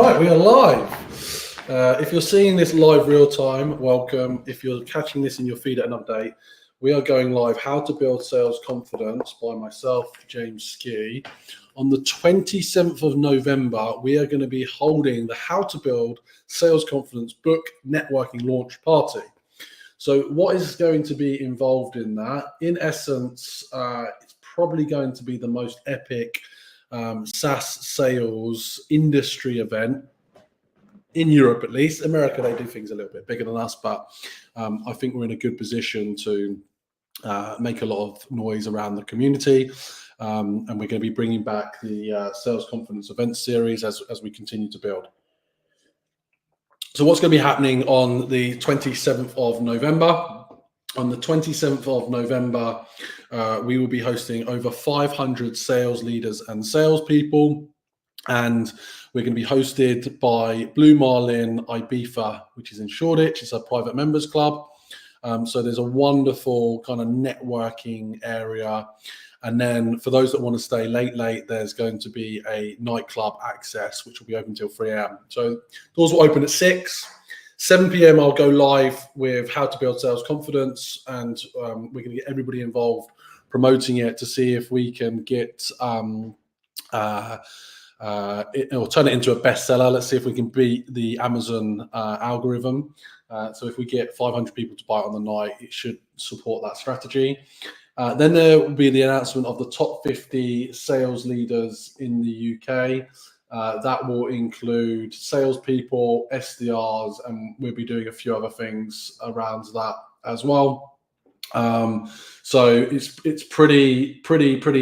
Right, we are live. If you're seeing this live real time, welcome. If you're catching this in your feed at an update, we are going live. How to Build Sales Confidence by myself, James Ski. On the 27th of November, we are going to be holding the How to Build Sales Confidence book networking launch party. So what is going to be involved in that? In essence, it's probably going to be the most epic SaaS sales industry event in Europe, at least. America, they do things a little bit bigger than us, but I think we're in a good position to make a lot of noise around the community. And we're going to be bringing back the Sales Confidence event series as we continue to build. So what's going to be happening on the 27th of November? On the 27th of November, we will be hosting over 500 sales leaders and salespeople. And we're going to be hosted by Blue Marlin Ibiza, which is in Shoreditch. It's a private members club. So there's a wonderful kind of networking area. And then for those that want to stay late, there's going to be a nightclub access, which will be open till 3 a.m. So doors will open at 6. 7 p.m. I'll go live with How to Build Sales Confidence, and we're going to get everybody involved promoting it to see if we can get or turn it into a bestseller. Let's see if we can beat the Amazon algorithm. So if we get 500 people to buy it on the night, it should support that strategy. Then there will be the announcement of the top 50 sales leaders in the UK. That will include salespeople, SDRs, and we'll be doing a few other things around that as well. So it's pretty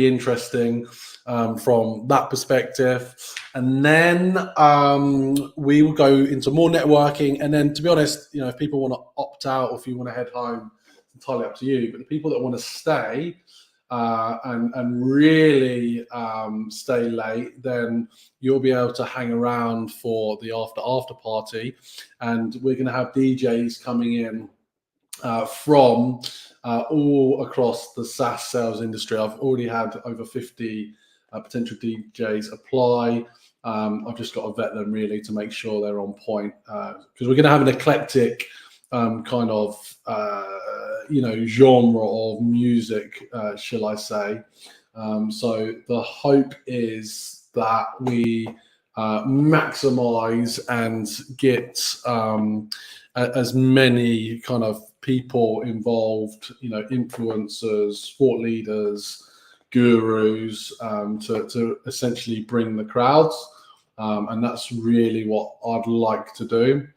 interesting from that perspective. And then we will go into more networking. And then, to be honest, if people want to opt out or if you want to head home, it's entirely up to you. But the people that want to stay and really stay late, then you'll be able to hang around for the after party. And we're going to have DJs coming in from all across the SaaS sales industry. I've already had over 50 potential DJs apply. I've just got to vet them really to make sure they're on point, because we're going to have an eclectic kind of genre of music, shall I say. So the hope is that we maximize and get as many kind of people involved, influencers, thought leaders, gurus, to essentially bring the crowds. And that's really what I'd like to do.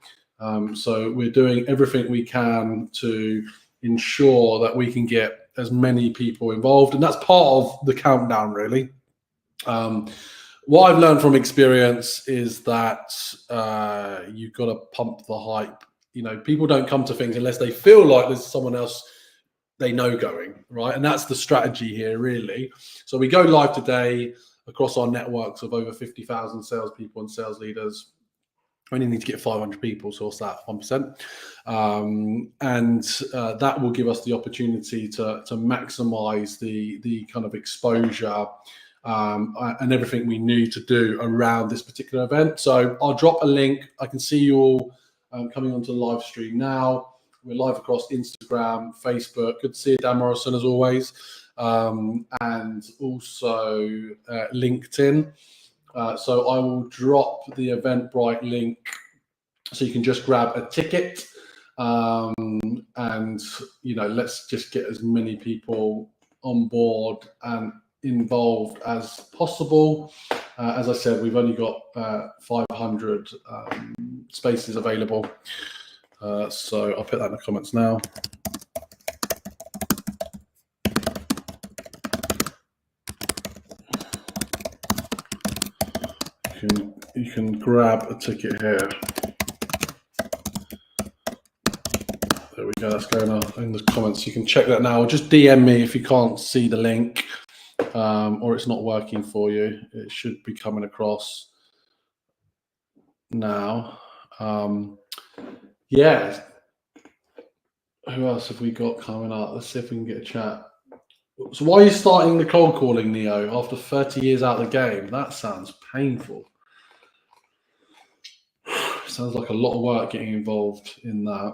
So we're doing everything we can to ensure that we can get as many people involved. And that's part of the countdown, really. What I've learned from experience is that you've got to pump the hype. People don't come to things unless they feel like there's someone else they know going, right? And that's the strategy here, really. So we go live today across our networks of over 50,000 salespeople and sales leaders. We only need to get 500 people, so what's that, 1%? And that will give us the opportunity to maximize the kind of exposure and everything we need to do around this particular event. So I'll drop a link. I can see you all coming onto the live stream now. We're live across Instagram, Facebook. Good to see you, Dan Morrison, as always. And also LinkedIn. So I will drop the Eventbrite link so you can just grab a ticket. And, let's just get as many people on board and involved as possible. As I said, we've only got 500 spaces available. So I'll put that in the comments now. You can grab a ticket here. There we go. That's going on in the comments. You can check that now. Or just DM me if you can't see the link or it's not working for you. It should be coming across now. Yeah. Who else have we got coming up? Let's see if we can get a chat. So why are you starting the cold calling, Neo, after 30 years out of the game? That sounds painful. Sounds like a lot of work getting involved in that.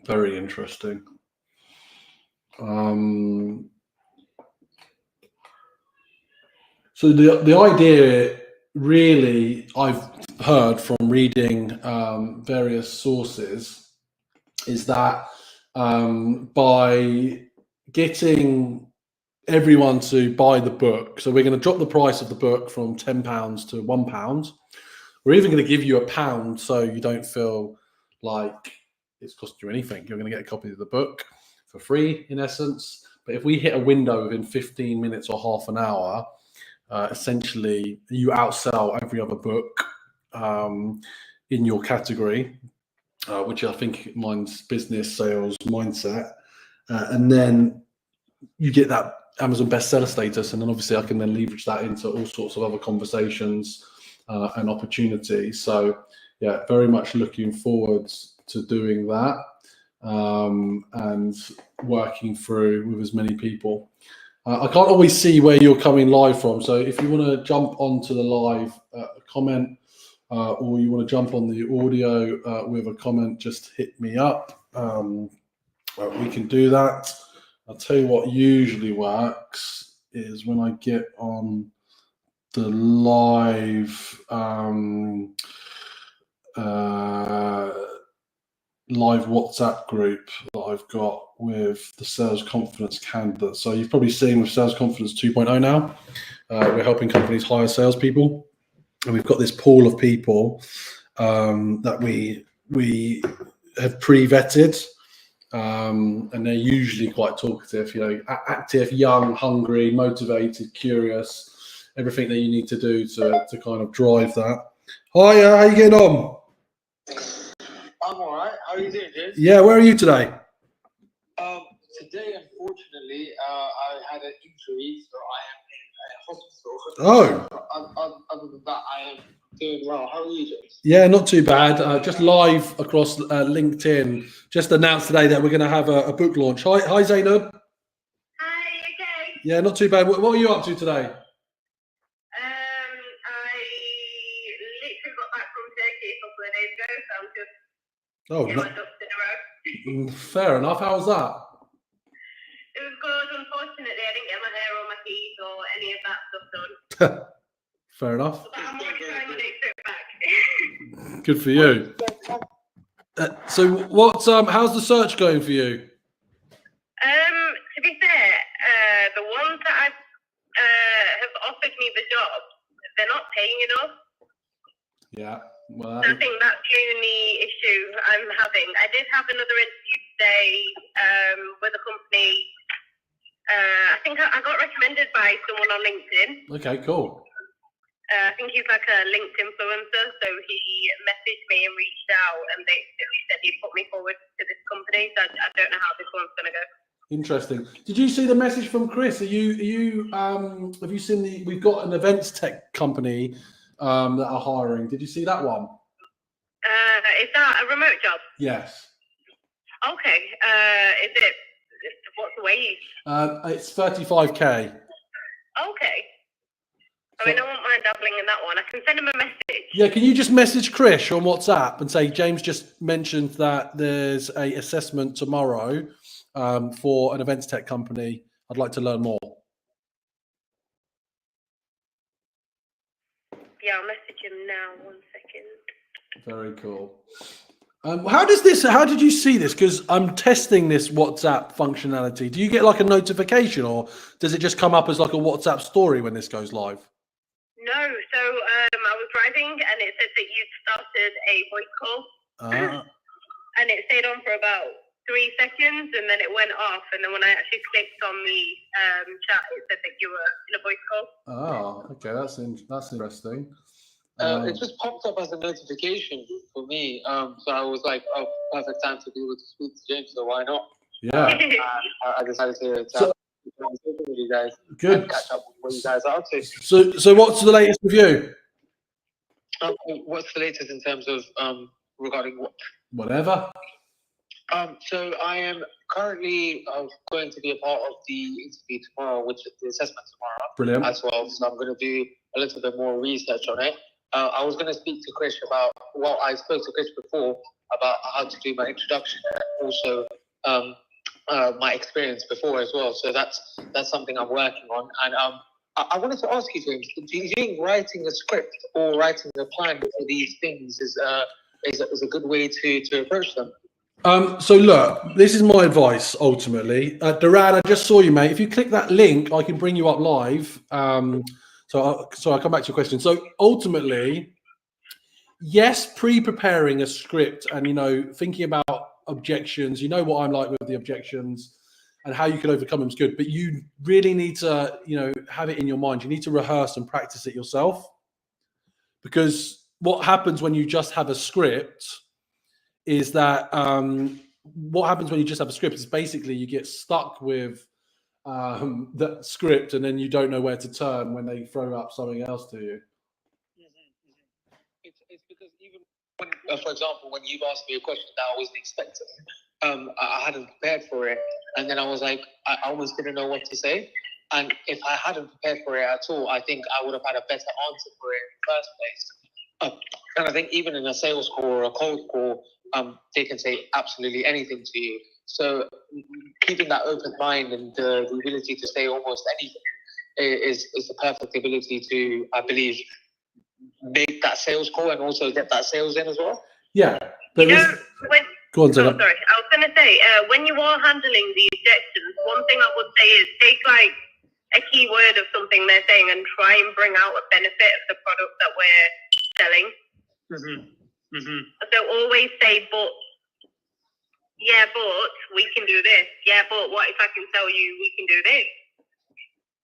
Very interesting. So the idea, really, I've heard from reading various sources, is that by getting everyone to buy the book, so we're going to drop the price of the book from £10 to £1. We're even going to give you £1 so you don't feel like it's cost you anything. You're going to get a copy of the book for free, in essence. But if we hit a window within 15 minutes or half an hour, essentially you outsell every other book in your category, which I think mine's business, sales, mindset. And then you get that Amazon bestseller status. And then obviously I can then leverage that into all sorts of other conversations and opportunities. So yeah, very much looking forward to doing that and working through with as many people. I can't always see where you're coming live from, so if you want to jump onto the live comment or you want to jump on the audio with a comment, just hit me up. We can do that. I'll tell you what usually works is when I get on the live live WhatsApp group that I've got with the sales confidence candidates. So you've probably seen with Sales Confidence 2.0 now, we're helping companies hire salespeople, and we've got this pool of people that we have pre-vetted, and they're usually quite talkative, active, young, hungry, motivated, curious, everything that you need to do to kind of drive that. Hi, how you getting on? I'm all right. How are you doing, James? Yeah, where are you today? Today, unfortunately, I had an injury, so I am in a hospital. Oh. Other than that, I am doing well. How are you, James? Yeah, not too bad. Just live across LinkedIn. Just announced today that we're going to have a book launch. Hi, Zainab. Hi, okay. Yeah, not too bad. What are you up to today? I literally got back from Turkey a couple of days ago, so I'm just getting my ducks in a row. Fair enough. How was that? It was good. Unfortunately, I didn't get my hair or my keys or any of that stuff done. Fair enough. But I'm already trying my next trip back. Good for you. So, how's the search going for you? To be fair, the ones that have offered me the job, they're not paying enough. Yeah. Well, I think that's the only issue I'm having. I did have another interview today with a company. I think I got recommended by someone on LinkedIn. Okay, cool. I think he's like a LinkedIn influencer, so he messaged me and reached out, and basically said he'd put me forward to this company. So I don't know how this one's going to go. Interesting. Did you see the message from Chris? Have you seen we've got an events tech company that are hiring. Did you see that one? Is that a remote job? Yes. Okay. What's the wage? It's 35k. Okay. I mean, I won't mind dabbling in that one. I can send him a message. Yeah, can you just message Chris on WhatsApp and say, James just mentioned that there's a assessment tomorrow for an events tech company. I'd like to learn more. Yeah, I'll message him now. 1 second. Very cool. How did you see this? Because I'm testing this WhatsApp functionality. Do you get like a notification, or does it just come up as like a WhatsApp story when this goes live? No, so I was driving and it said that you'd started a voice call. And it stayed on for about 3 seconds and then it went off. And then when I actually clicked on the chat, it said that you were in a voice call. Oh, okay, that's interesting. It just popped up as a notification for me. So I was like, oh, perfect time to be able to speak to James, so why not? Yeah. I decided to have a conversation with you guys. Good. And catch up with what you guys are up to. So what's the latest with you? What's the latest in terms of regarding what? Whatever. So I am currently going to be a part of the interview tomorrow, which is the assessment tomorrow. Brilliant. As well. So I'm going to do a little bit more research on it. I was going to speak to Chris about, well, I spoke to Chris before about how to do my introduction and also my experience before as well. So that's something I'm working on. And I wanted to ask you, James, do you think writing a script or writing a plan for these things is a good way to approach them? So look, this is my advice ultimately. Duran, I just saw you, mate. If you click that link, I can bring you up live. So I'll come back to your question. So ultimately, yes, pre-preparing a script and, you know, thinking about objections, you know what I'm like with the objections and how you can overcome them is good, but you really need to, you know, have it in your mind. You need to rehearse and practice it yourself, because what happens when you just have a script is that what happens when you just have a script is basically you get stuck with that script and then you don't know where to turn when they throw up something else to you. It's because even when, for example, when you've asked me a question that I wasn't expecting, I hadn't prepared for it, and then I was like, I almost didn't know what to say. And if I hadn't prepared for it at all, I think I would have had a better answer for it in the first place. And I think even in a sales call or a cold call, they can say absolutely anything to you. So keeping that open mind and the ability to say almost anything is the perfect ability to, I believe, make that sales call and also get that sales in as well. Yeah. You know, go on, sorry. I was going to say, when you are handling the objections, one thing I would say is take like a key word of something they're saying and try and bring out a benefit of the product that we're selling. So always say, but we can do this. Yeah, but what if I can tell you we can do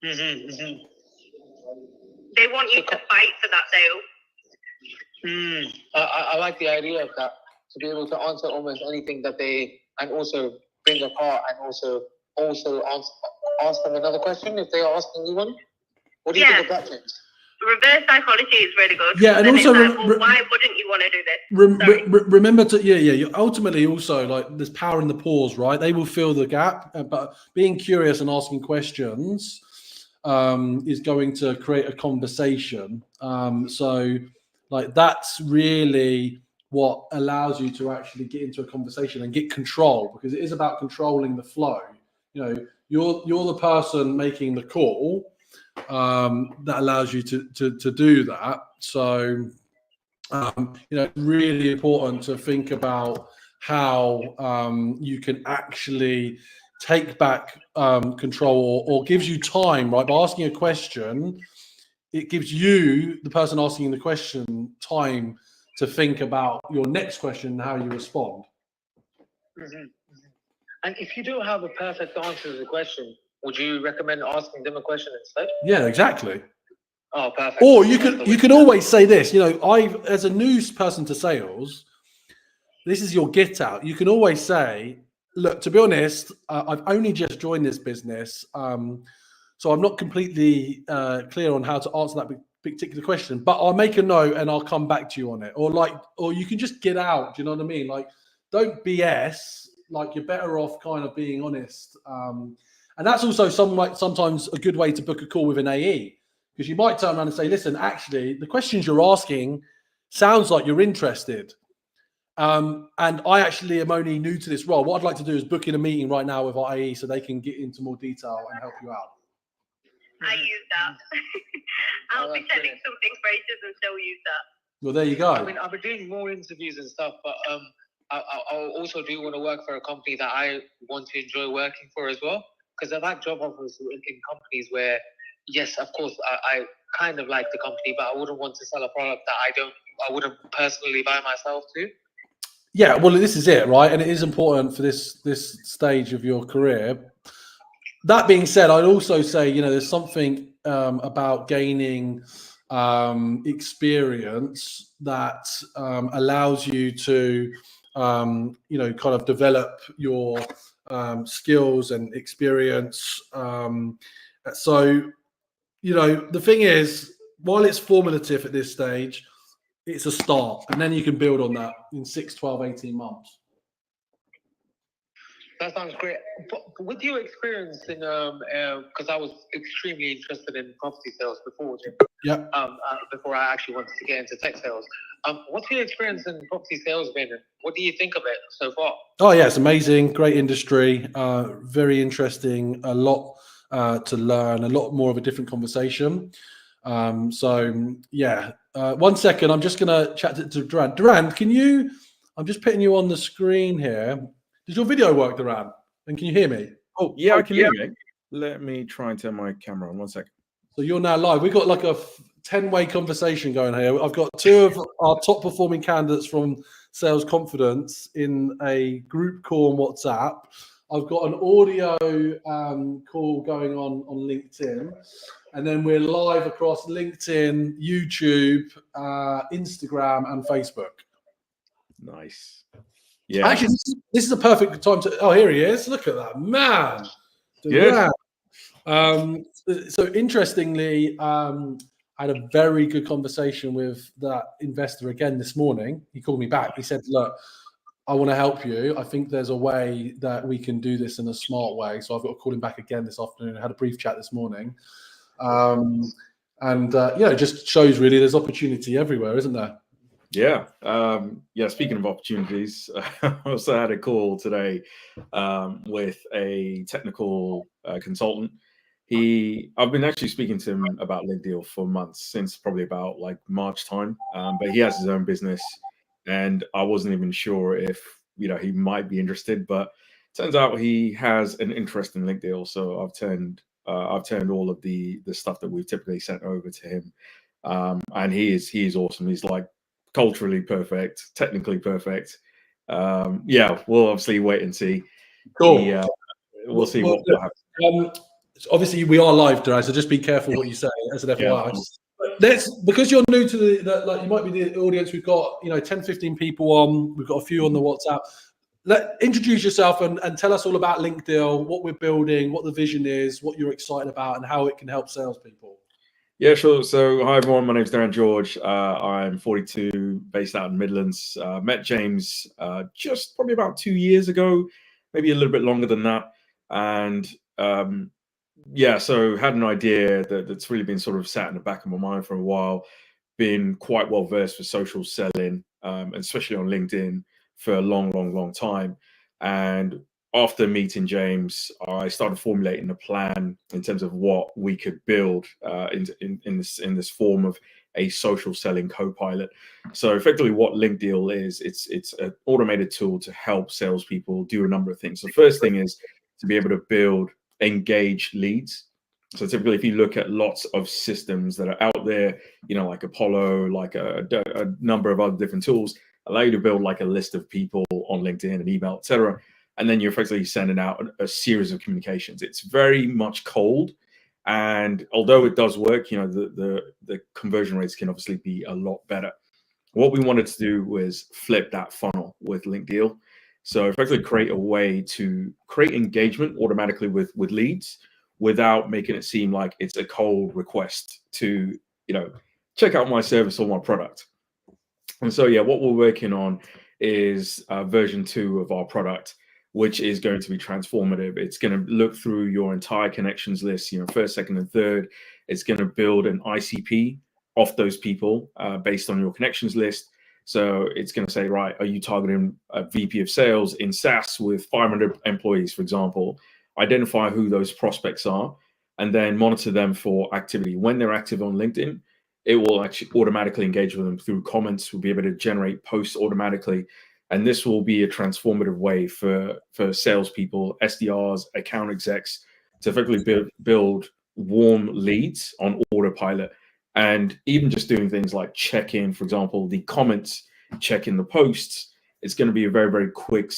this? They want you to fight for that sale. I like the idea of that, to be able to answer almost anything that they, and also bring apart and also ask them another question if they are asking you one. What do you think of that, James? Reverse psychology is really good. Yeah, and also like, why wouldn't you want to do this? Remember to you ultimately also, like, there's power in the pause, right? They will fill the gap, but being curious and asking questions is going to create a conversation. So like that's really what allows you to actually get into a conversation and get control, because it is about controlling the flow. You know, you're the person making the call. That allows you to do that. So, you know, it's really important to think about how you can actually take back control or gives you time, right? By asking a question, it gives you, the person asking the question, time to think about your next question and how you respond. And if you don't have a perfect answer to the question, would you recommend asking them a question instead? Yeah, exactly. Oh, perfect. Or you can always say this, you know, as a new person to sales, this is your get out. You can always say, look, to be honest, I've only just joined this business. So I'm not completely clear on how to answer that particular question, but I'll make a note and I'll come back to you on it. Or you can just get out. Do you know what I mean? Like, don't BS. Like, you're better off kind of being honest. And that's also sometimes a good way to book a call with an AE, because you might turn around and say, listen, actually, the questions you're asking sounds like you're interested. And I actually am only new to this role. What I'd like to do is book in a meeting right now with our AE so they can get into more detail and help you out. I use that. I'll be telling something phrases and still use that. Well, there you go. I mean, I've been doing more interviews and stuff, but I also do want to work for a company that I want to enjoy working for as well. Because I've had job offers in companies where, yes, of course, I kind of like the company, but I wouldn't want to sell a product that I wouldn't personally buy myself to. Yeah, well, this is it, right? And it is important for this stage of your career. That being said, I'd also say, you know, there's something about gaining experience that allows you to, you know, kind of develop your skills and experience. So, you know, the thing is, while it's formulative at this stage, it's a start, and then you can build on that in 6, 12, 18 months. That sounds great. But with your experience in, because I was extremely interested in property sales before, Jim. Yeah. Before I actually wanted to get into tech sales. What's your experience in property sales been? What do you think of it so far? Oh yeah, it's amazing. Great industry. Very interesting. A lot to learn. A lot more of a different conversation. So yeah. 1 second. I'm just gonna chat to Duran. Duran, can you? I'm just putting you on the screen here. Does your video work, Duran? And can you hear me? Oh, yeah, I can hear you. Let me try and turn my camera on. 1 second. So you're now live. We've got like a 10-way conversation going here. I've got 2 of our top performing candidates from Sales Confidence in a group call on WhatsApp. I've got an audio call going on LinkedIn. And then we're live across LinkedIn, YouTube, Instagram, and Facebook. Nice. Yeah. Actually, this is a perfect time to. Oh, here he is. Look at that, man. Good. So interestingly, I had a very good conversation with that investor again this morning. He called me back. He said, "Look, I want to help you. I think there's a way that we can do this in a smart way." So I've got to call him back again this afternoon. I had a brief chat this morning. It just shows really there's opportunity everywhere, isn't there? Yeah. Speaking of opportunities, I also had a call today with a technical consultant. I've been actually speaking to him about LinkedIn for months, since probably about like March time. But he has his own business, and I wasn't even sure if he might be interested. But turns out he has an interest in LinkedIn. So I've turned all of the stuff that we've typically sent over to him, and he is awesome. He's like culturally perfect, technically perfect. We'll obviously wait and see. Cool. We'll see what happens. Obviously, we are live, Duran, so just be careful what you say as an FYI. Because you're new to you might be the audience. We've got 10, 15 people on. We've got a few on the WhatsApp. Introduce yourself and tell us all about LinkedIn, what we're building, what the vision is, what you're excited about, and how it can help salespeople. Yeah, sure. So, hi everyone. My name's Darren George. I'm 42, based out in Midlands. Met James just probably about 2 years ago, maybe a little bit longer than that. And so had an idea that's really been sort of sat in the back of my mind for a while. Been quite well versed for social selling, especially on LinkedIn, for a long time. And after meeting James, I started formulating a plan in terms of what we could build in this form of a social selling co-pilot. So effectively what LinkedIn is, it's an automated tool to help salespeople do a number of things. The first thing is to be able to build engaged leads. So typically, if you look at lots of systems that are out there, like Apollo, like a number of other different tools, allow you to build like a list of people on LinkedIn and email, etc. And then you're effectively sending out a series of communications. It's very much cold. And although it does work, the conversion rates can obviously be a lot better. What we wanted to do was flip that funnel with LinkedIn. So effectively create a way to create engagement automatically with leads without making it seem like it's a cold request to, check out my service or my product. And so, what we're working on is version 2 of our product, which is going to be transformative. It's going to look through your entire connections list, first, second, and third. It's going to build an ICP off those people based on your connections list. So it's going to say, right, are you targeting a VP of sales in SaaS with 500 employees, for example? Identify who those prospects are, and then monitor them for activity. When they're active on LinkedIn, it will actually automatically engage with them through comments. We'll be able to generate posts automatically. And this will be a transformative way for salespeople, SDRs, account execs to effectively build warm leads on autopilot. And even just doing things like check-in, for example, the comments, check-in the posts, it's going to be a very, very quick,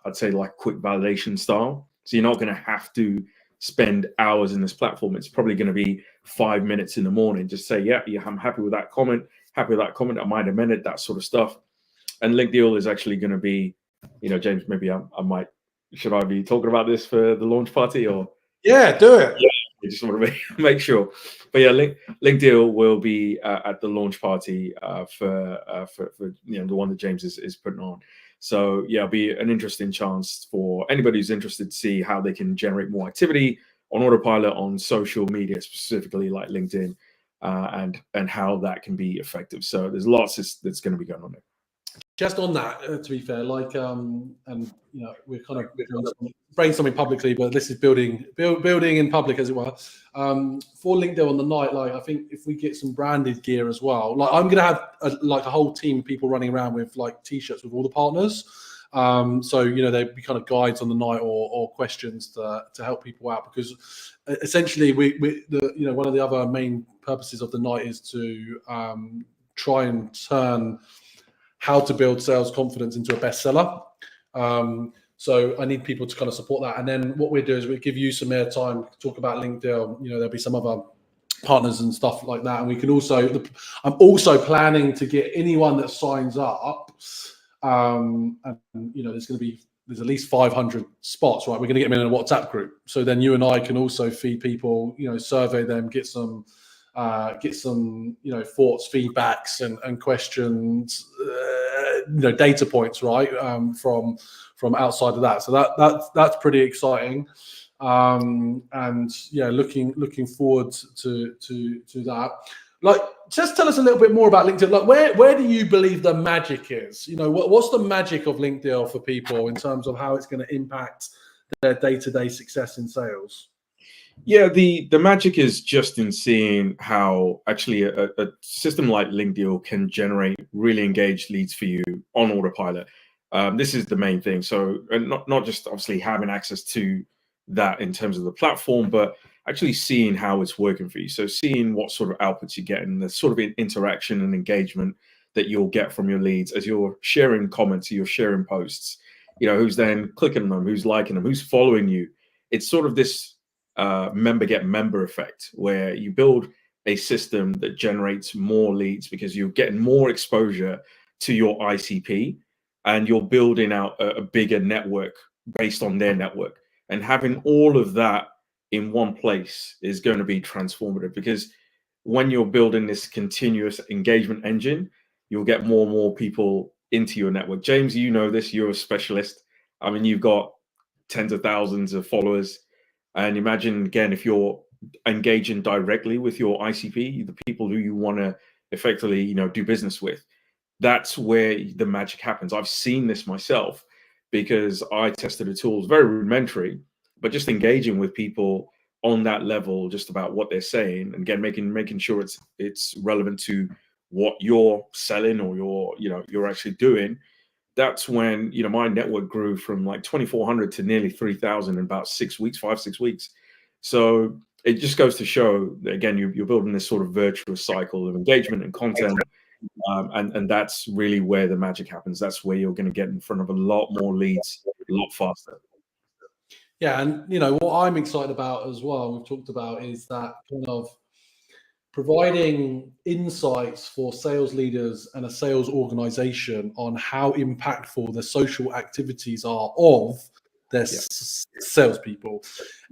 I'd say like quick validation style. So you're not going to have to spend hours in this platform. It's probably going to be 5 minutes in the morning. Just say, I'm happy with that comment. Happy with that comment. I might amend it, that sort of stuff. And LinkedIn is actually going to be, James, maybe should I be talking about this for the launch party or? Yeah, do it. Yeah, I just want to make sure. But LinkedIn will be at the launch party for the one that James is putting on. So yeah, it'll be an interesting chance for anybody who's interested to see how they can generate more activity on autopilot on social media, specifically like LinkedIn, and how that can be effective. So there's lots that's going to be going on there. Just on that, to be fair, like, and we're kind of brainstorming publicly, but this is building in public, as it were. For LinkedIn on the night, like, I think if we get some branded gear as well, like, I'm gonna have a whole team of people running around with like t-shirts with all the partners. So there'd be kind of guides on the night or questions to help people out, because essentially one of the other main purposes of the night is to try and turn how to build sales confidence into a bestseller. So I need people to kind of support that. And then what we do is we give you some airtime, talk about LinkedIn. There'll be some other partners and stuff like that. And we can also, I'm also planning to get anyone that signs up. And there's at least 500 spots, right? We're going to get them in a WhatsApp group. So then you and I can also feed people, survey them, get some thoughts, feedbacks, and questions, data points, right, from outside of that. So that's pretty exciting, and yeah, looking forward to that. Like, just tell us a little bit more about LinkedIn. Like, where do you believe the magic is? What's the magic of LinkedIn for people in terms of how it's going to impact their day-to-day success in sales? Yeah, the magic is just in seeing how actually a system like LinkedIn can generate really engaged leads for you on autopilot. This is the main thing. So not just obviously having access to that in terms of the platform, but actually seeing how it's working for you. So seeing what sort of outputs you get and the sort of interaction and engagement that you'll get from your leads as you're sharing comments, you're sharing posts, who's then clicking on them, who's liking them, who's following you. It's sort of this member get member effect, where you build a system that generates more leads because you're getting more exposure to your ICP, and you're building out a bigger network based on their network. And having all of that in one place is going to be transformative, because when you're building this continuous engagement engine, you'll get more and more people into your network. James, this, you're a specialist. I mean, you've got tens of thousands of followers. And imagine, again, if you're engaging directly with your ICP, the people who you want to effectively, do business with, that's where the magic happens. I've seen this myself because I tested a tool, very rudimentary, but just engaging with people on that level, just about what they're saying, and again, making sure it's relevant to what you're selling or you're actually doing. That's when my network grew from like 2,400 to nearly 3,000 in about 6 weeks, 5-6 weeks. So it just goes to show that, again, you're building this sort of virtuous cycle of engagement and content, and that's really where the magic happens. That's where you're going to get in front of a lot more leads a lot faster. Yeah, and what I'm excited about as well, we've talked about, is that kind of providing insights for sales leaders and a sales organization on how impactful the social activities are of their salespeople,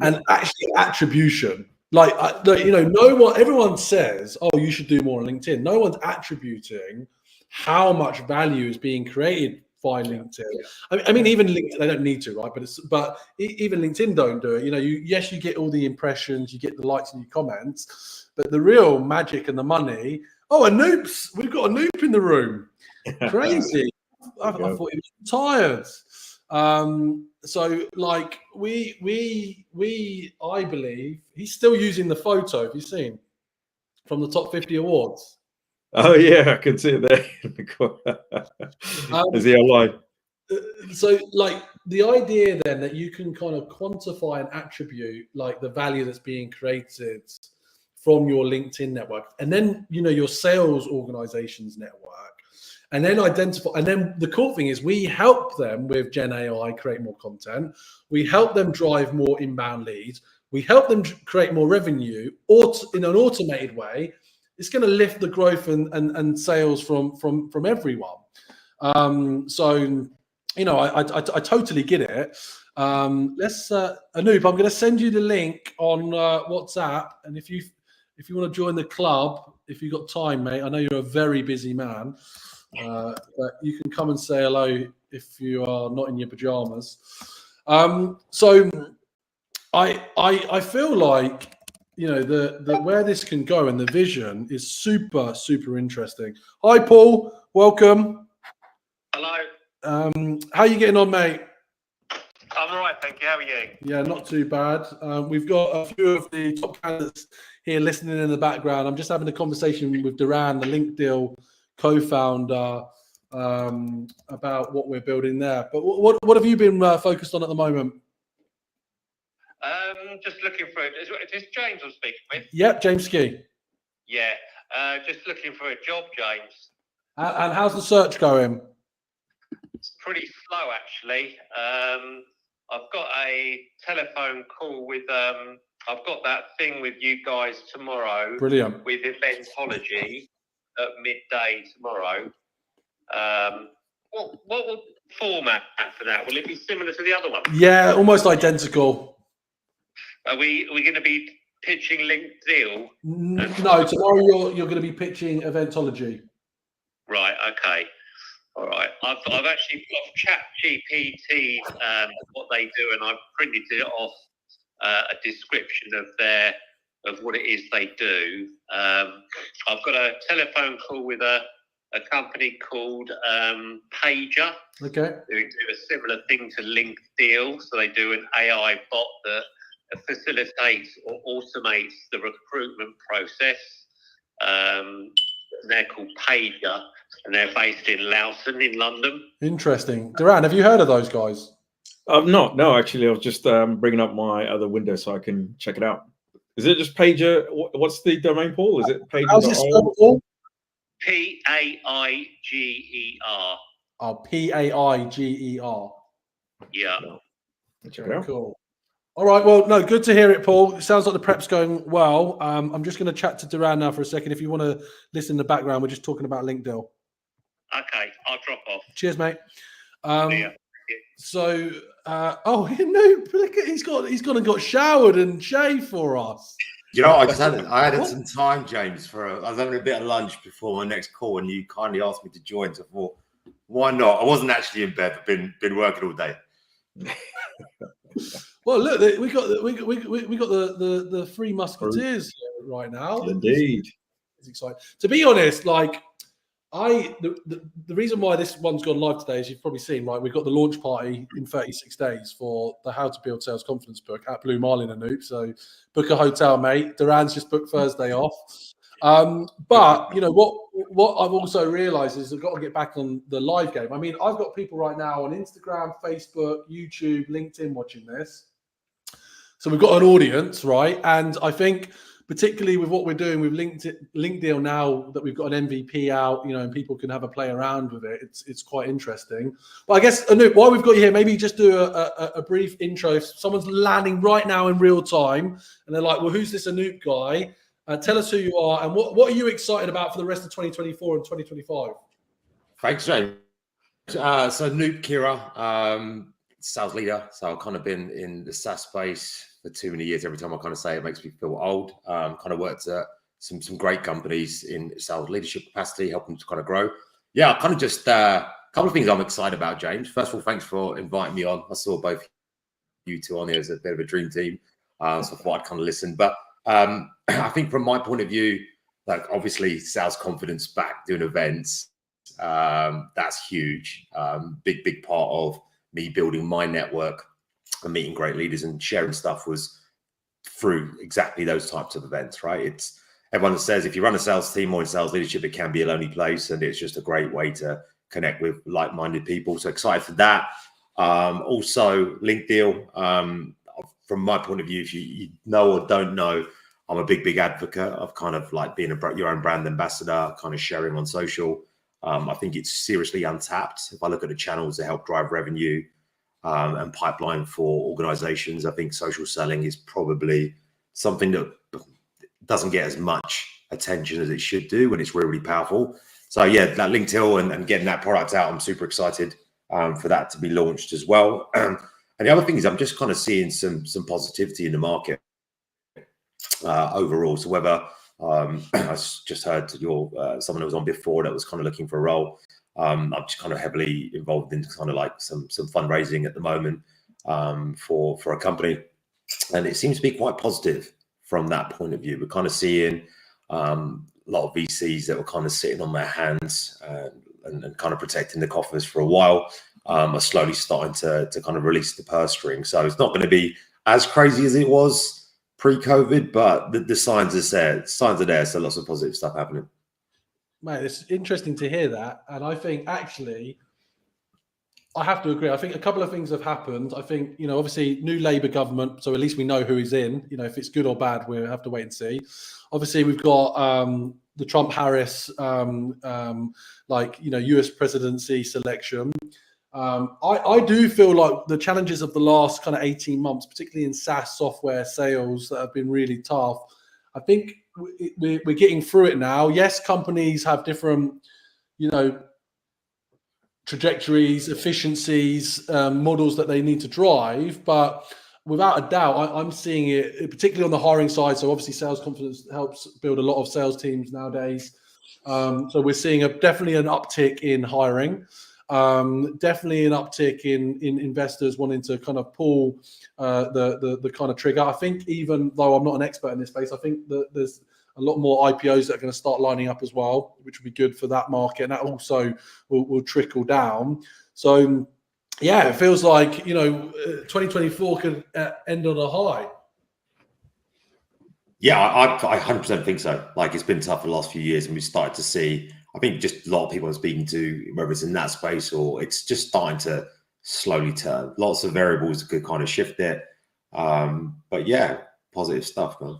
and actually attribution. Like, no one, everyone says, "Oh, you should do more on LinkedIn." No one's attributing how much value is being created by LinkedIn. I mean, even LinkedIn, they don't need to, right? But even LinkedIn don't do it. You get all the impressions, you get the likes and your comments, but the real magic and the money. Oh, a Noops! We've got a Noop in the room. Crazy. I thought he was tired. So like I believe he's still using the photo. Have you seen from the top 50 awards? Oh yeah, I can see it there. Is he online? So like the idea then that you can kind of quantify and attribute like the value that's being created from your LinkedIn network, and then your sales organization's network, and then identify. And then the cool thing is we help them with Gen AI create more content. We help them drive more inbound leads. We help them create more revenue, or in an automated way. It's going to lift the growth and sales from everyone. So, I totally get it. Let's Anoop, I'm going to send you the link on WhatsApp, and if you want to join the club, if you've got time, mate, I know you're a very busy man. but you can come and say hello if you are not in your pajamas. So I feel like, you know, the where this can go and the vision is super, super interesting. Hi, Paul. Welcome. Hello. How you getting on, mate? I'm all right, thank you. How are you? Yeah, not too bad. We've got a few of the top candidates here listening in the background. I'm just having a conversation with Duran, the Link Deal co-founder, about what we're building there. But what have you been focused on at the moment? Just looking for is this James I'm speaking with? Yep, James Ski. Yeah. Just looking for a job, James. And how's the search going? It's pretty slow, actually. I've got a telephone call with I've got that thing with you guys tomorrow. Brilliant. With Eventology at midday tomorrow. What will format for that? Will it be similar to the other one? Yeah, almost identical. Are we going to be pitching Link Deal? No, tomorrow you're going to be pitching Eventology. Right. Okay. All right. I've actually got ChatGPT what they do, and I've printed it off a description of what it is they do. I've got a telephone call with a company called Pager. Okay. Who do a similar thing to Link Deal. So they do an AI bot that facilitates or automates the recruitment process. They're called Pager, and they're based in Lowson in London. Interesting. Duran, have you heard of those guys? Not. No, actually, I was just bringing up my other window so I can check it out. Is it just Pager? What's the domain, Paul? Is it Pager? How's it spelled, Paul? Paiger. Oh, Paiger. Yeah. Check it out. Cool. All right. Well, no, good to hear it, Paul. It sounds like the prep's going well. I'm just going to chat to Duran now for a second. If you want to listen in the background, we're just talking about Link Deal. Okay, I'll drop off. Cheers, mate. Yeah. So, no, look at he's gone and got showered and shaved for us. You know, I had some time, James. I was having a bit of lunch before my next call, and you kindly asked me to join. So I thought, why not? I wasn't actually in bed. I've been working all day. Well, look, we got the Three Musketeers here right now. Indeed, it's exciting. To be honest, like the reason why this one's gone live today, as you've probably seen, right? We've got the launch party in 36 days for the How to Build Sales Confidence book at Blue Marlin Anoop. So book a hotel, mate. Duran's just booked Thursday off. But you know what I've also realised is I've got to get back on the live game. I mean, I've got people right now on Instagram, Facebook, YouTube, LinkedIn watching this. So we've got an audience, right? And I think particularly with what we're doing with Link Deal now that we've got an MVP out, you know, and people can have a play around with it, it's quite interesting. But I guess, Anoop, while we've got you here, maybe just do a brief intro. If someone's landing right now in real time and they're like, well, who's this Anoop guy? Tell us who you are and what are you excited about for the rest of 2024 and 2025? Thanks, James. So Anoop Kira, sales leader. So I've kind of been in the SaaS space for too many years. Every time I kind of say it makes me feel old. Kind of worked at some great companies in sales leadership capacity, helping to kind of grow. Yeah, kind of just a couple of things I'm excited about, James. First of all, thanks for inviting me on. I saw both you two on here as a bit of a dream team. So I thought I'd kind of listen. But I think from my point of view, like obviously sales confidence back doing events, that's huge. Big part of me building my network and meeting great leaders and sharing stuff was through exactly those types of events, right? It's everyone says if you run a sales team or in sales leadership, it can be a lonely place, and it's just a great way to connect with like-minded people. So excited for that. Also, Link Deal. From my point of view, if you know or don't know, I'm a big advocate of kind of like being your own brand ambassador, kind of sharing on social. I think it's seriously untapped. If I look at the channels that help drive revenue and pipeline for organizations, I think social selling is probably something that doesn't get as much attention as it should do when it's really powerful. So yeah, that Link Deal and getting that product out, I'm super excited for that to be launched as well. And the other thing is I'm just kind of seeing some positivity in the market overall. So whether I just heard your someone who was on before that was kind of looking for a role. I'm just kind of heavily involved in kind of like some fundraising at the moment for a company, and it seems to be quite positive from that point of view. We're kind of seeing a lot of VCs that were kind of sitting on their hands and kind of protecting the coffers for a while are slowly starting to kind of release the purse string. So it's not going to be as crazy as it was pre-COVID, but the signs are there. Signs are there, so lots of positive stuff happening. Mate, it's interesting to hear that, and I think actually, I have to agree. I think a couple of things have happened. I think, you know, obviously new Labour government, so at least we know who is in. You know, if it's good or bad, we'll have to wait and see. Obviously, we've got the Trump-Harris, US presidency selection. I do feel like the challenges of the last kind of 18 months, particularly in SaaS software sales, that have been really tough. I think we're getting through it now. Yes, companies have different, trajectories, efficiencies, models that they need to drive, but without a doubt, I'm seeing it, particularly on the hiring side. So obviously sales confidence helps build a lot of sales teams nowadays. So we're seeing definitely an uptick in hiring. Definitely an uptick in investors wanting to kind of pull the kind of trigger. I think, even though I'm not an expert in this space, I think that there's a lot more IPOs that are going to start lining up as well, which will be good for that market, and that also will trickle down. So yeah, it feels like 2024 could end on a high. Yeah, I 100% think so. Like, it's been tough for the last few years, and we started to see, I think, just a lot of people I'm speaking to, whether it's in that space or it's just starting to slowly turn. Lots of variables could kind of shift it. But yeah, positive stuff, man.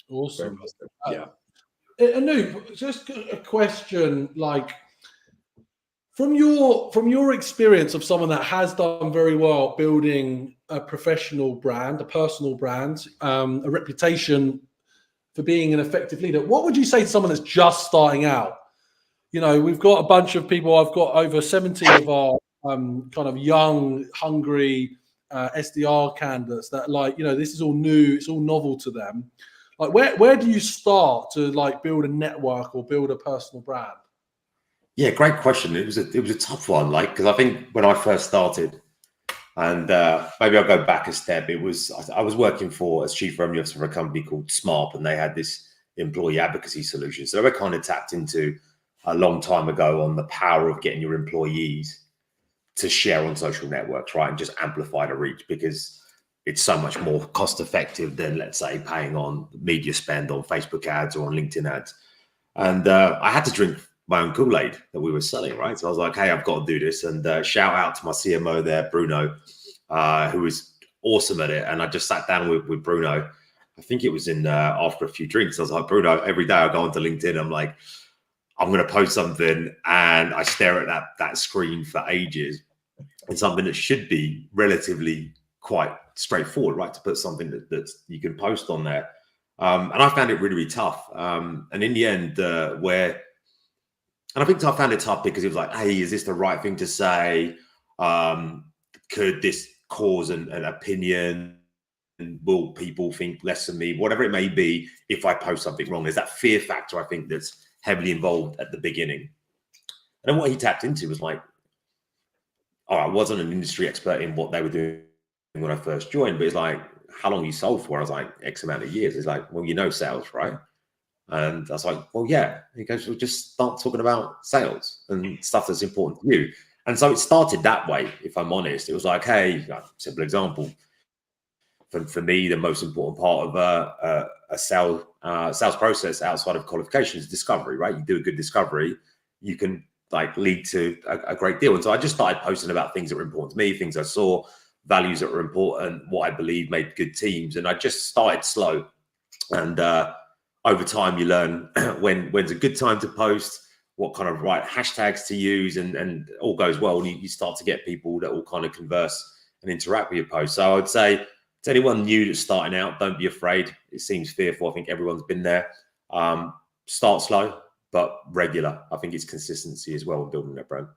Awesome. Yeah. Anoop, just a question, like, from your experience of someone that has done very well building a professional brand, a personal brand, a reputation for being an effective leader, what would you say to someone that's just starting out? You know, we've got a bunch of people. I've got over 70 of our kind of young, hungry SDR candidates that, like, this is all new, it's all novel to them. Like, where do you start to, like, build a network or build a personal brand? Yeah, great question. It was a tough one, like, because I think when I first started, and maybe I'll go back a step. I was working as chief revenue officer for a company called Smart, and they had this employee advocacy solution. So they were kind of tapped into a long time ago on the power of getting your employees to share on social networks, right, and just amplify the reach, because it's so much more cost effective than, let's say, paying on media spend on Facebook ads or on LinkedIn ads. And I had to drink my own Kool-Aid that we were selling, right? So I was like, hey, I've got to do this. And shout out to my CMO there, Bruno, who was awesome at it. And I just sat down with Bruno. I think it was after a few drinks. I was like, Bruno, every day I go onto LinkedIn, I'm like, I'm going to post something, and I stare at that screen for ages. It's something that should be relatively quite straightforward, right? To put something that you can post on there. And I found it really, really tough. And in the end, and I think I found it tough because it was like, hey, is this the right thing to say? Could this cause an opinion? Will people think less of me? Whatever it may be, if I post something wrong. There's that fear factor, I think, that's heavily involved at the beginning. And then what he tapped into was like, I wasn't an industry expert in what they were doing when I first joined, but it's like, how long you sold for? I was like, X amount of years. It's like, well, sales, right? And I was like, well, yeah. He goes, well, just start talking about sales and stuff that's important to you. And so it started that way, if I'm honest. It was like, hey, simple example. For me, the most important part of a sales process outside of qualifications is discovery, right? You do a good discovery, you can lead to a great deal. And so I just started posting about things that were important to me, things I saw, values that were important, what I believe made good teams. And I just started slow. And over time, you learn when's a good time to post, what kind of right hashtags to use, and all goes well. And you start to get people that will kind of converse and interact with your posts. So I would say to anyone new that's starting out, don't be afraid. It seems fearful. I think everyone's been there. Start slow, but regular. I think it's consistency as well in building that brand.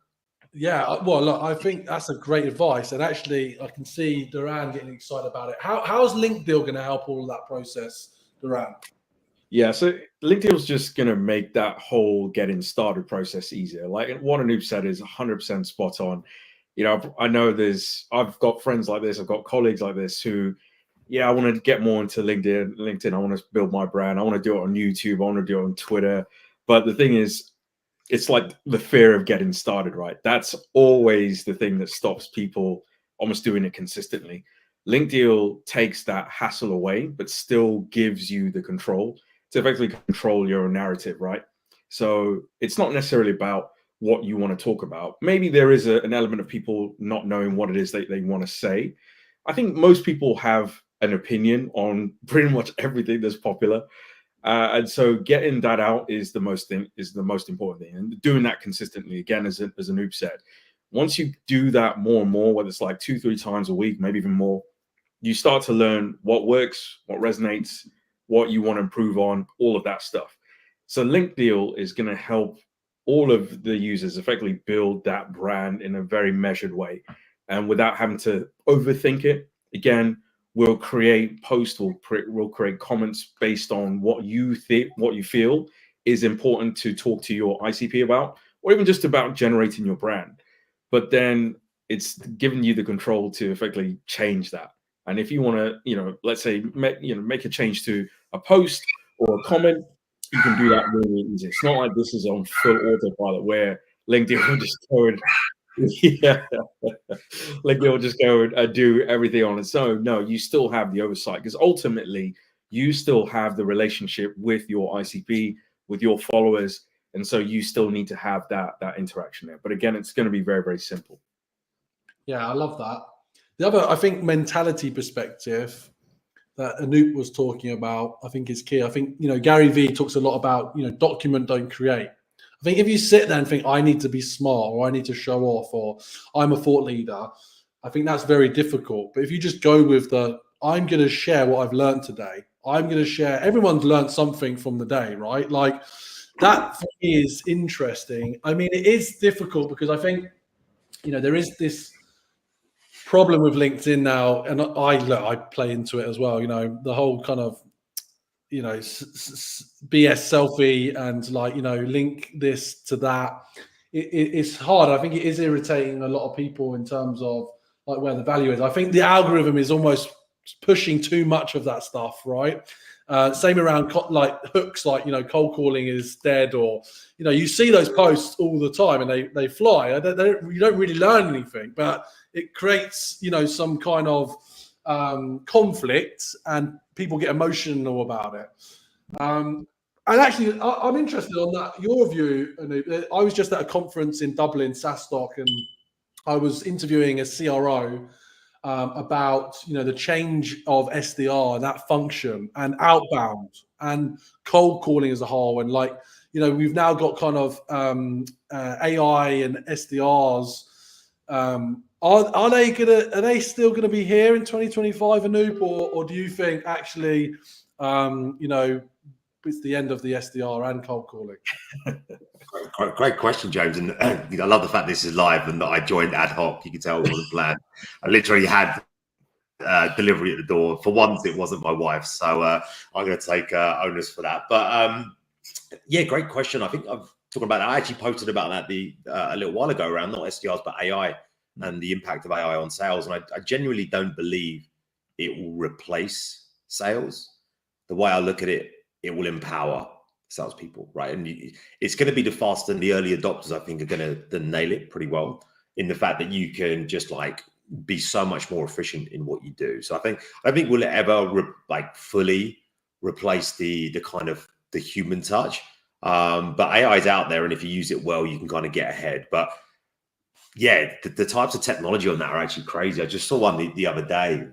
Yeah, well, look, I think that's a great advice. And actually, I can see Duran getting excited about it. How's LinkedIn going to help all of that process, Duran? Yeah, so LinkedIn's just going to make that whole getting started process easier. Like what Anoop said is 100% spot on. You know, I know I've got friends like this, I've got colleagues like this who, yeah, I want to get more into LinkedIn. I want to build my brand. I want to do it on YouTube. I want to do it on Twitter. But the thing is, it's like the fear of getting started, right? That's always the thing that stops people almost doing it consistently. LinkedIn takes that hassle away, but still gives you the control to effectively control your narrative, right? So it's not necessarily about what you want to talk about. Maybe there is an element of people not knowing what it is that they want to say. I think most people have an opinion on pretty much everything that's popular. And so getting that out is the most important thing, and doing that consistently. Again, as Anoop said, once you do that more and more, whether it's like 2-3 times a week, maybe even more, you start to learn what works, what resonates, what you want to improve on, all of that stuff. So LinkedIn is going to help all of the users effectively build that brand in a very measured way, and without having to overthink it. Again, we'll create posts, we'll create comments based on what you think, what you feel is important to talk to your ICP about, or even just about generating your brand. But then it's giving you the control to effectively change that. And if you want to, you know, let's say, make a change to a post or a comment, you can do that really easy. It's not like this is on full autopilot where LinkedIn will just go and yeah, like they'll just go and do everything on its own. No, you still have the oversight, because ultimately you still have the relationship with your ICP, with your followers, and so you still need to have that interaction there. But again, it's going to be very, very simple. Yeah, I love that. The other, I think, mentality perspective that Anoop was talking about, I think is key. I think, you know, Gary Vee talks a lot about, you know, document, don't create. I think if you sit there and think, I need to be smart, or I need to show off, or I'm a thought leader, I think that's very difficult. But if you just go with I'm going to share what I've learned today. I'm going to share, everyone's learned something from the day, right? Like that for me is interesting. I mean, it is difficult because I think, you know, there is this problem with LinkedIn now, and I play into it as well. You know, the whole kind of, you know, BS selfie and like, you know, link this to that. It's hard. I think it is irritating a lot of people in terms of like where the value is. I think the algorithm is almost pushing too much of that stuff, right? Same around like hooks, like, you know, cold calling is dead, or, you know, you see those posts all the time and they fly. You don't really learn anything, but it creates, you know, some kind of conflict, and people get emotional about it. And actually, I'm interested on that, your view, Anoop. I was just at a conference in Dublin, SaaStock, and I was interviewing a CRO about, you know, the change of SDR and that function, and outbound and cold calling as a whole. And like, you know, we've now got kind of AI and SDRs. Are they still gonna be here in 2025, Anoop, or do you think actually, you know, it's the end of the SDR and cold calling? Great question, James. And you know, I love the fact this is live and that I joined ad hoc. You can tell it wasn't planned. I literally had delivery at the door. For once, it wasn't my wife, so I'm going to take onus for that. But yeah, great question. I think I've talked about that. I actually posted about that a little while ago around not SDRs but AI and the impact of AI on sales. And I genuinely don't believe it will replace sales. The way I look at it, it will empower salespeople, right? And it's going to be the fast, and the early adopters, I think, are going to nail it pretty well, in the fact that you can just like be so much more efficient in what you do. So I don't think we'll ever fully replace the kind of the human touch. But AI is out there, and if you use it well, you can kind of get ahead. But yeah, the types of technology on that are actually crazy. I just saw one the other day,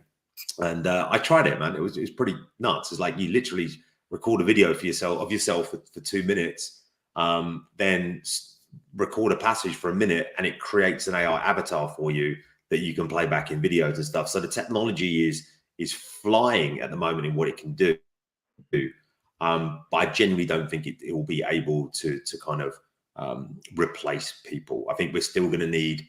and I tried it, man. It was pretty nuts. It's like you literally record a video of yourself for 2 minutes, then record a passage for a minute, and it creates an AI avatar for you that you can play back in videos and stuff. So the technology is flying at the moment in what it can do. But I genuinely don't think it will be able to kind of replace people. I think we're still going to need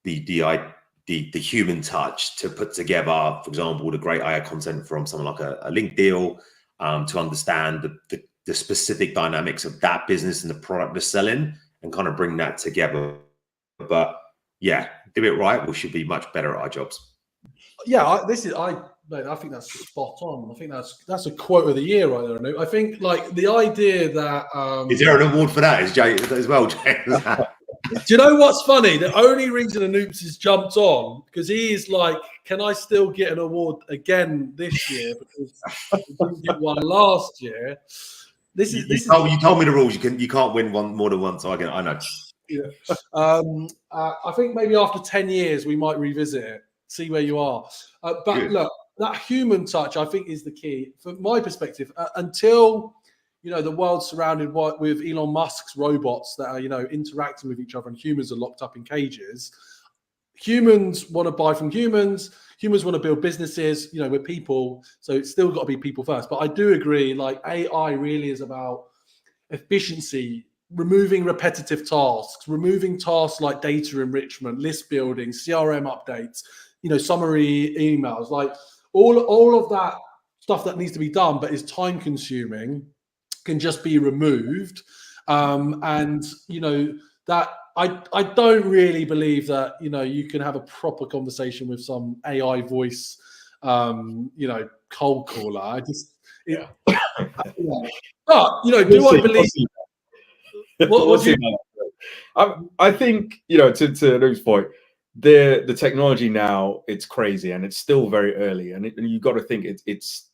the human touch to put together, for example, the great AI content from someone like a LinkedIn, to understand the specific dynamics of that business and the product they're selling, and kind of bring that together. But yeah, do it right, we should be much better at our jobs. Yeah, I think that's spot on. I think that's a quote of the year right there, Anoop. I think like the idea that is there an award for that? Is Jay as well, James? Do you know what's funny? The only reason Anoops has jumped on because he is like, can I still get an award again this year because we didn't get one last year? You told me the rules. You can't win one more than once. So I know. Yeah. I think maybe after 10 years we might revisit it, see where you are. But Good. Look, that human touch I think is the key from my perspective. Until the world's surrounded with Elon Musk's robots that are interacting with each other, and humans are locked up in cages. Humans want to buy from humans. Humans want to build businesses. We're people, so it's still got to be people first. But I do agree, like AI really is about efficiency, removing repetitive tasks, removing tasks like data enrichment, list building, CRM updates, summary emails, like all of that stuff that needs to be done but is time consuming can just be removed. That I don't really believe that you can have a proper conversation with some AI voice cold caller. But do I believe I think to Luke's point, the technology now, it's crazy and it's still very early, and you've got to think it's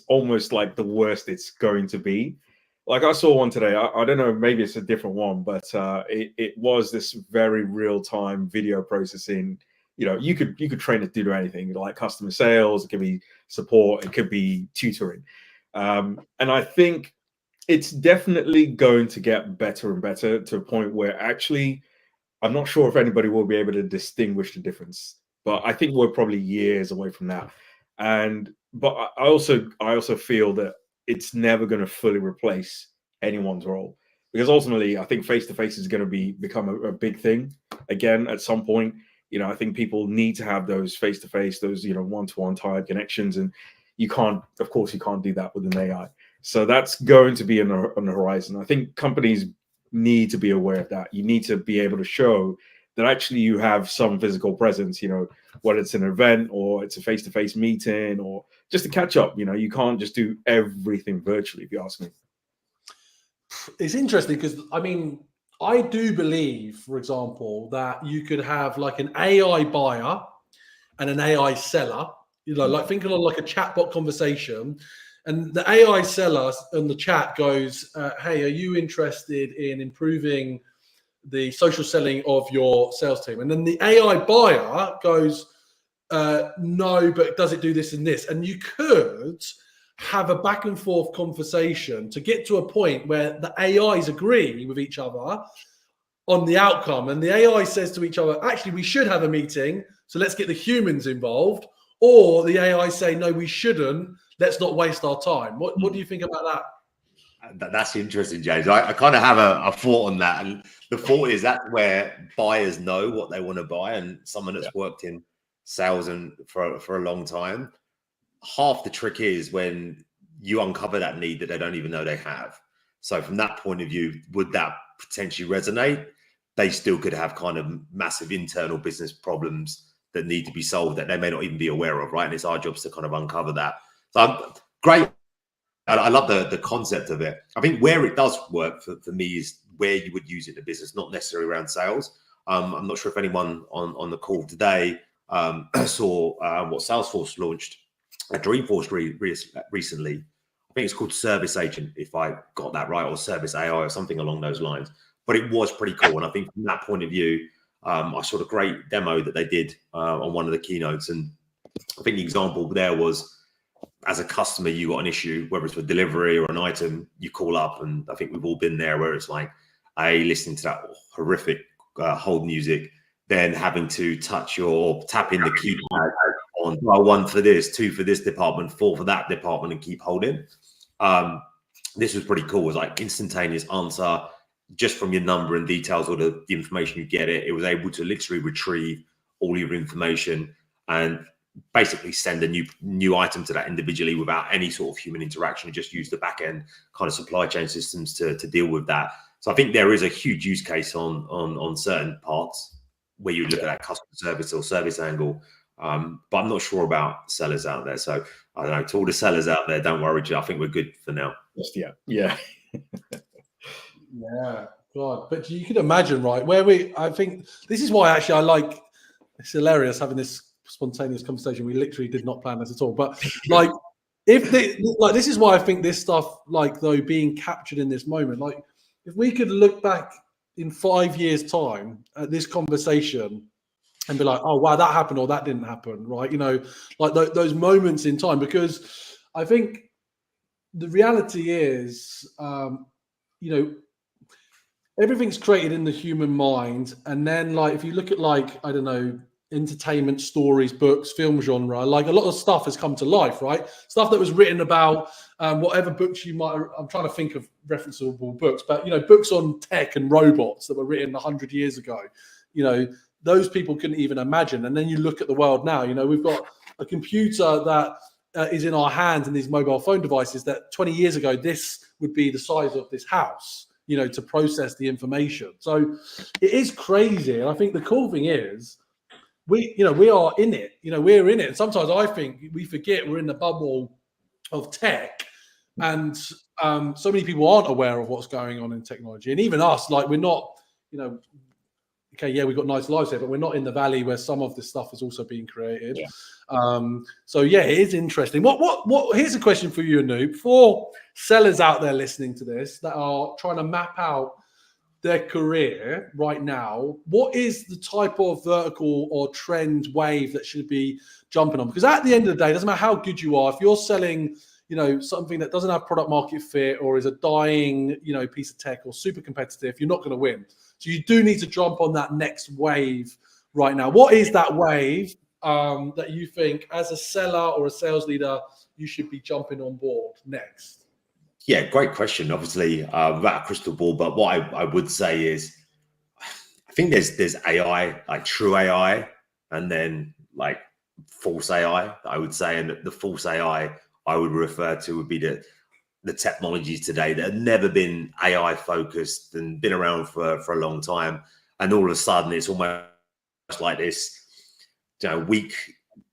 almost like the worst it's going to be. Like I saw one today. I don't know, maybe it's a different one, but it was this very real-time video processing. You could train it to do anything, like customer sales. It could be support. It could be tutoring, and I think it's definitely going to get better and better to a point where actually, I'm not sure if anybody will be able to distinguish the difference. But I think we're probably years away from that. But I also feel that it's never going to fully replace anyone's role, because ultimately I think face-to-face is going to become a big thing again at some point. I think people need to have those face-to-face, those one-to-one type connections, and you can't do that with an AI. So that's going to be on the horizon. I think companies need to be aware of that. You need to be able to show that actually you have some physical presence, whether it's an event or it's a face-to-face meeting or just to catch up. You can't just do everything virtually, if you ask me. It's interesting because, I do believe, for example, that you could have like an AI buyer and an AI seller, like thinking of like a chatbot conversation. And the AI seller in the chat goes, hey, are you interested in improving the social selling of your sales team? And then the AI buyer goes, no, but does it do this and this? And you could have a back and forth conversation to get to a point where the AIs agree with each other on the outcome. And the AI says to each other, actually, we should have a meeting, so let's get the humans involved. Or the AI say, no, we shouldn't. Let's not waste our time. What do you think about that? That's interesting, James. I kind of have a thought on that. And the thought is that's where buyers know what they want to buy. And someone that's worked in sales and for a long time, half the trick is when you uncover that need that they don't even know they have. So from that point of view, would that potentially resonate? They still could have kind of massive internal business problems that need to be solved that they may not even be aware of, right? And it's our jobs to kind of uncover that. So great. I love the concept of it. I think where it does work for me is where you would use it in a business, not necessarily around sales. I'm not sure if anyone on the call today saw what Salesforce launched at Dreamforce recently. I think it's called Service Agent, if I got that right, or Service AI or something along those lines. But it was pretty cool. And I think from that point of view, I saw a great demo that they did on one of the keynotes. And I think the example there was, as a customer, you got an issue, whether it's for delivery or an item, you call up. And I think we've all been there where it's like, listening to that horrific hold music, then having to touch or tap in the keypad on 1 for this, 2 for this department, 4 for that department, and keep holding. This was pretty cool. It was like instantaneous answer just from your number and details or the information you get it. It was able to literally retrieve all your information. And basically send a new item to that individually without any sort of human interaction, and just use the back end kind of supply chain systems to deal with that. So I think there is a huge use case on certain parts where you look at that customer service or service angle. But I'm not sure about sellers out there. So I don't know, to all the sellers out there, don't worry, I think we're good for now. Yeah. Yeah, God. But you can imagine, right? I think this is why actually I like. It's hilarious having this spontaneous conversation. We literally did not plan this at all. But like, this is why I think this stuff, like though, being captured in this moment, like if we could look back in 5 years' time at this conversation and be like, oh wow, that happened or that didn't happen, right? You know, like those moments in time, because I think the reality is, you know, everything's created in the human mind, and then like if you look at like I don't know, entertainment stories, books, film genre, like a lot of stuff has come to life, right? Stuff that was written about whatever books you might. I'm trying to think of referenceable books, but you know, books on tech and robots that were written 100 years ago. You know, those people couldn't even imagine. And then you look at the world now. You know, we've got a computer that is in our hands and these mobile phone devices that 20 years ago this would be the size of this house. You know, to process the information. So it is crazy. And I think the cool thing is we are in it. You know, we're in it. And sometimes I think we forget we're in the bubble of tech, and so many people aren't aware of what's going on in technology. And even us, like we're not, you know, okay, yeah, we've got nice lives here, but we're not in the valley where some of this stuff is also being created. Yeah. So yeah, it is interesting. What? Here's a question for you, Anoop. For sellers out there listening to this that are trying to map out their career right now, what is the type of vertical or trend wave that should be jumping on? Because at the end of the day, it doesn't matter how good you are, if you're selling, you know, something that doesn't have product market fit or is a dying, you know, piece of tech or super competitive, you're not going to win. So you do need to jump on that next wave right now. What is that wave that you think as a seller or a sales leader, you should be jumping on board next? Yeah, great question. Obviously, without a crystal ball, but what I would say is, I think there's AI, like true AI, and then like false AI, I would say. And the false AI I would refer to would be the technologies today that have never been AI focused and been around for a long time. And all of a sudden, it's almost like this, you know, weak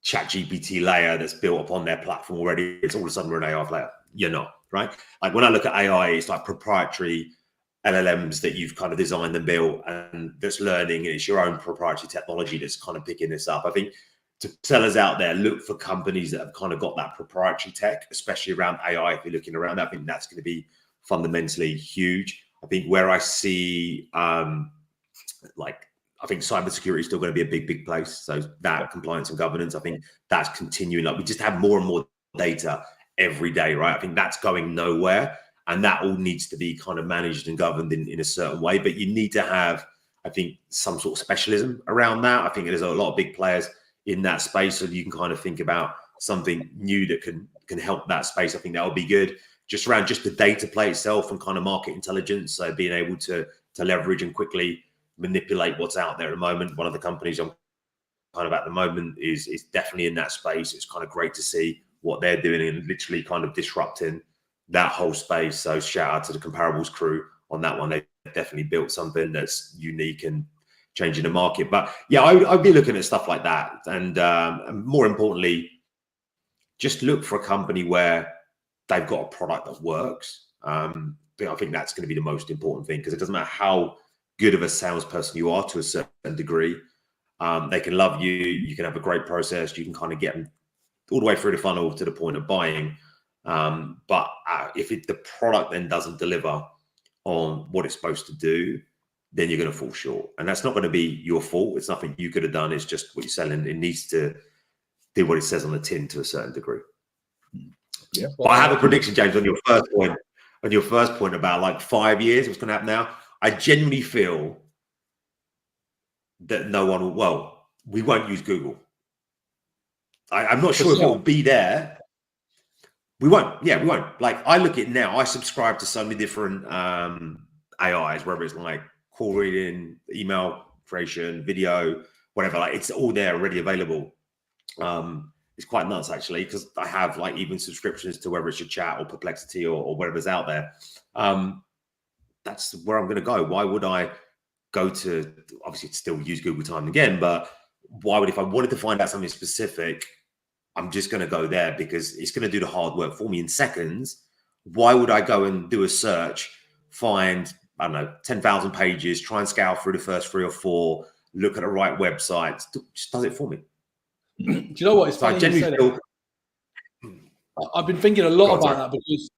ChatGPT layer that's built upon their platform already. It's all of a sudden we're an AI player. You're not. Right? Like when I look at AI, it's like proprietary LLMs that you've kind of designed and built, and that's learning, and it's your own proprietary technology that's kind of picking this up. I think to sellers out there, look for companies that have kind of got that proprietary tech, especially around AI. If you're looking around that, I think that's going to be fundamentally huge. I think where I see, like, I think cybersecurity is still going to be a big place. So that compliance and governance, I think that's continuing. Like we just have more and more data every day, right? I think that's going nowhere, and that all needs to be kind of managed and governed in a certain way. But you need to have, I think, some sort of specialism around that. I think there's a lot of big players in that space, so you can kind of think about something new that can help that space. I think that would be good. Just around just the data play itself and kind of market intelligence, so being able to leverage and quickly manipulate what's out there at the moment. One of the companies I'm kind of at the moment is definitely in that space. It's kind of great to see what they're doing and literally kind of disrupting that whole space. So shout out to the Comparables crew on that one. They definitely built something that's unique and changing the market. But yeah, I'd be looking at stuff like that. And more importantly, just look for a company where they've got a product that works. I think that's going to be the most important thing, because it doesn't matter how good of a salesperson you are to a certain degree. They can love you. You can have a great process. You can kind of get them all the way through the funnel to the point of buying. But if the product then doesn't deliver on what it's supposed to do, then you're going to fall short. And that's not going to be your fault. It's nothing you could have done. It's just what you're selling. It needs to do what it says on the tin to a certain degree. Yeah. But I have a prediction, James, on your first point about like 5 years, what's going to happen now. I genuinely feel that no one will, well, we won't use Google. I'm not sure if it will be there. We won't. Yeah, we won't. Like I look at it now, I subscribe to so many different AIs, whether it's like call reading, email creation, video, whatever. Like it's all there already available. It's quite nuts actually, because I have like even subscriptions to whether it's your chat or Perplexity or whatever's out there. That's where I'm going to go. Why would I go to, obviously still use Google time again, but why would, if I wanted to find out something specific, I'm just going to go there because it's going to do the hard work for me in seconds. Why would I go and do a search, find, I don't know, 10,000 pages, try and scour through the first 3 or 4, look at the right websites, just does it for me. Do you know what? It's funny you say that. I've been thinking a lot about that because,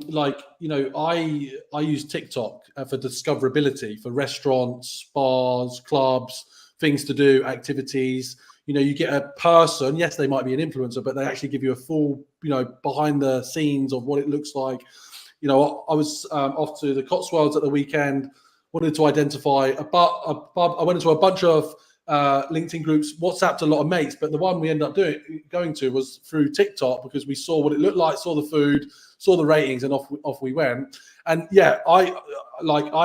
like, you know, I use TikTok for discoverability for restaurants, bars, clubs, things to do, activities. You know, you get a person, yes, they might be an influencer, but they actually give you a full, you know, behind the scenes of what it looks like. You know, I was off to the Cotswolds at the weekend, wanted to identify a pub. I went into a bunch of LinkedIn groups, WhatsApped a lot of mates, but the one we ended up going to was through TikTok because we saw what it looked like, saw the food, saw the ratings, and off we went. And yeah, I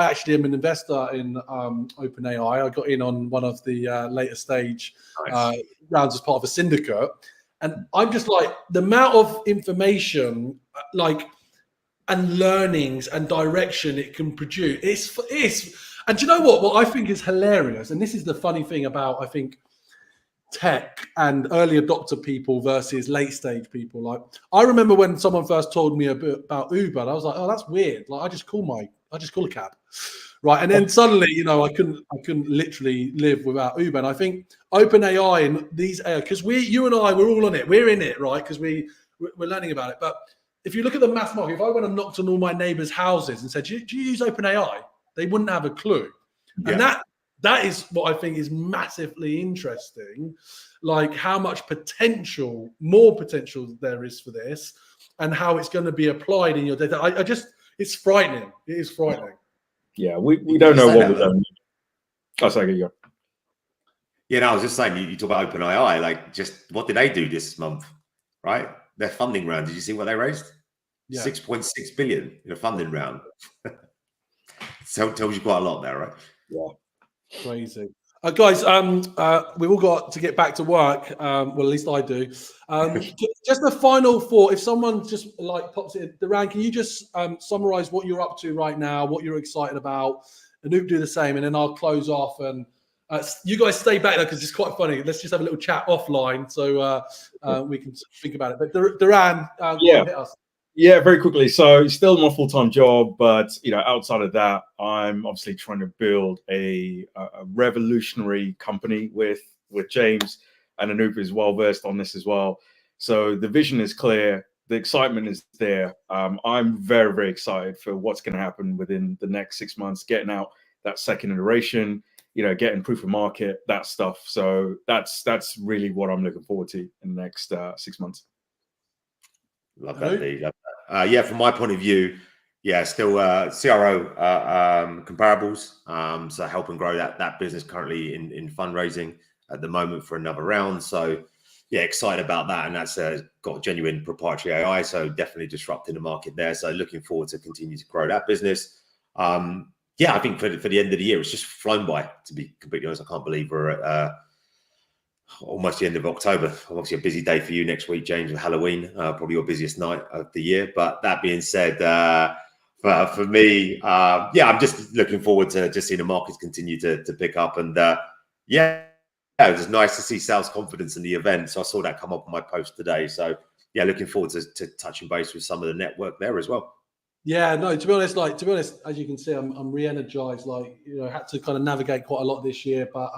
actually am an investor in OpenAI. I got in on one of the later stage rounds as part of a syndicate, and I'm just like, the amount of information, like, and learnings and direction it can produce. It's and do you know what I think is hilarious? And this is the funny thing about, I think, tech and early adopter people versus late stage people. Like, I remember when someone first told me a bit about Uber, and I was like, oh, that's weird. Like, I just call a cab, right? And then suddenly, you know, I couldn't literally live without Uber. And I think OpenAI and these, because you and I, we're all on it. We're in it, right? Because we're learning about it. But if you look at the mass market, if I went and knocked on all my neighbors' houses and said, do you use OpenAI? They wouldn't have a clue. Yeah. And that is what I think is massively interesting, like how much more potential there is for this and how it's going to be applied in your data. It's frightening. It is frightening. Yeah, we don't know what we're doing. Oh, sorry, you go. Yeah, no, I was just saying, you talk about OpenAI, like, just what did they do this month, right? Their funding round, did you see what they raised? Yeah. 6.6 billion in a funding round. So it tells you quite a lot there, right? Yeah. Crazy. Guys, we've all got to get back to work. Well, at least I do. Just the final thought, if someone just like pops it, Duran, can you just summarize what you're up to right now, what you're excited about? Anoop, do the same, and then I'll close off. And you guys stay back there because it's quite funny. Let's just have a little chat offline so we can think about it. But Duran, hit us. Yeah, very quickly. So still my full-time job, but you know, outside of that, I'm obviously trying to build a revolutionary company with James, and Anoop is well versed on this as well. So the vision is clear, the excitement is there. I'm very, very excited for what's going to happen within the next 6 months, getting out that second iteration, you know, getting proof of market, that stuff. So that's really what I'm looking forward to in the next 6 months. Love that, Dee. Yeah, from my point of view, still CRO comparables. So helping grow that business currently in fundraising at the moment for another round. So yeah, excited about that, and that's got genuine proprietary AI. So definitely disrupting the market there. So looking forward to continue to grow that business. I think for the end of the year, it's just flown by. To be completely honest, I can't believe we're at almost the end of October. Obviously a busy day for you next week, James, with Halloween, probably your busiest night of the year. But that being said, for me, I'm just looking forward to just seeing the markets continue to pick up. And it was nice to see sales confidence in the event. So I saw that come up on my post today. So yeah, looking forward to touching base with some of the network there as well. Yeah, no, to be honest, as you can see, I'm re-energized. Like, you know, had to kind of navigate quite a lot this year, but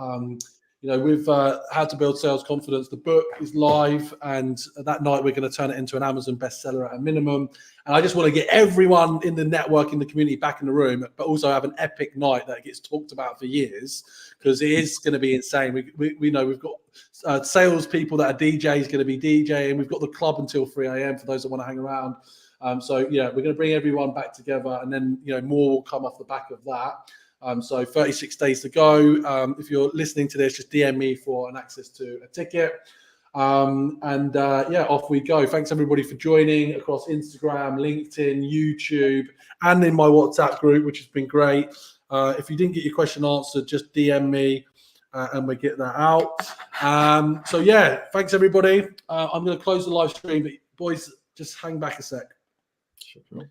you know, with How to Build Sales Confidence, the book is live, and that night we're going to turn it into an Amazon bestseller at a minimum. And I just want to get everyone in the network, in the community, back in the room, but also have an epic night that gets talked about for years, because it is going to be insane. We know we've got sales people that are DJs going to be DJing. We've got the club until 3 a.m. for those that want to hang around. So yeah, we're going to bring everyone back together, and then, you know, more will come off the back of that. So 36 days to go. If you're listening to this, just DM me for an access to a ticket. Off we go. Thanks everybody for joining across Instagram, LinkedIn, YouTube, and in my WhatsApp group, which has been great. If you didn't get your question answered, just DM me. and we get that out. So yeah, thanks everybody. I'm going to close the live stream, but boys, just hang back a sec. Sure.